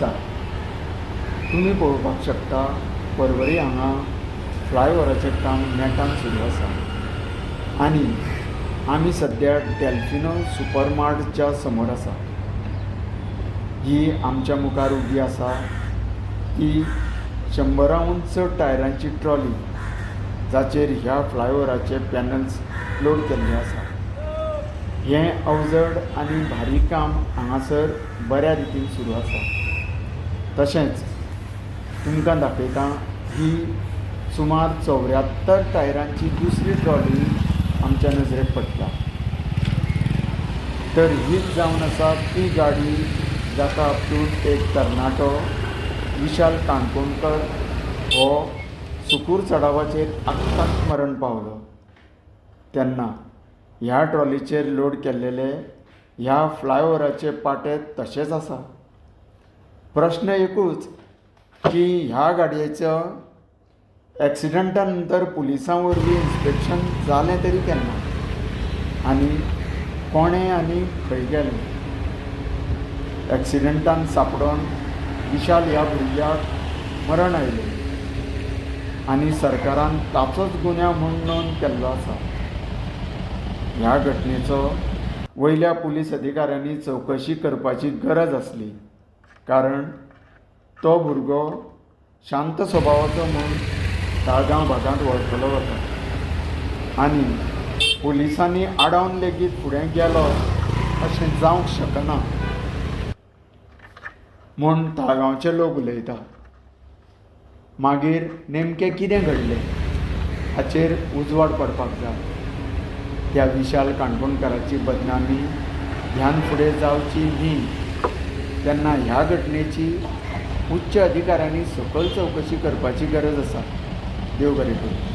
नमस्कार. तुम्ही पळोवपाक शकता परवरी हांगा फ्लायओव्हराचें काम नेटान सुरू आसा आनी आमी सद्या डेल्फिनो सुपरमार्टच्या समोर आसा. ही आमच्या मुखार उबी आसा ती 100 चड टायरांची ट्रॉली जाचेर ह्या फ्लायओव्हराचे पॅनल्स लोड केल्ले आसा. हें अवजड आनी भारी काम हांगासर बऱ्या रितीन सुरू आसा. तशेंच तुमकां दाखयता ही सुमार 74 टायरांची दुसरी ट्रॉली आमच्या नजरेक पडटा. तर हीच जावन आसा ती गाडी जाका आपटून एक तरणाटो विशाल काणकोणकर हो सुकूर चडावाचेर आत्तांच मरण पावलो तेन्ना ह्या ट्रॉलीचेर लोड केल्लेले ह्या फ्लायओव्हराचे पाटे तशेंच आसा. प्रश्न एकूच की ह्या गाडयेचो एक्सिडंटा नंतर पुलिसां वरवीं इन्स्पेक्शन जालें तरी केन्ना आनी कोणें आनी खंय गेलें. एक्सिडंटान सांपडोन विशाल ह्या भुरग्याक मरण आयलें आनी सरकारान ताचोच गुन्यांव म्हूण नोंद केल्लो आसा. ह्या घटनेचो वयल्या पुलीस अधिकाऱ्यांनी चवकशी करपाची गरज आसली कारण तो भुरगो शांत स्वभावाचो म्हूण ताळगांव भागांत वळखलो वता आनी पुलिसांनी आडावन लेगीत फुडें गेलो अशें जावंक शकना म्हूण ताळगांवचे लोक उलयता. मागीर नेमकें कितें घडलें हाचेर उजवाड पडपाक जाय. त्या विशाल काणकोणकाराची बदनामी ह्यान फुडें जावची न्ही तेन्ना ह्या घटनेची उच्च अधिकाऱ्यांनी सकयल चवकशी करपाची गरज आसा. देव बरें करूं.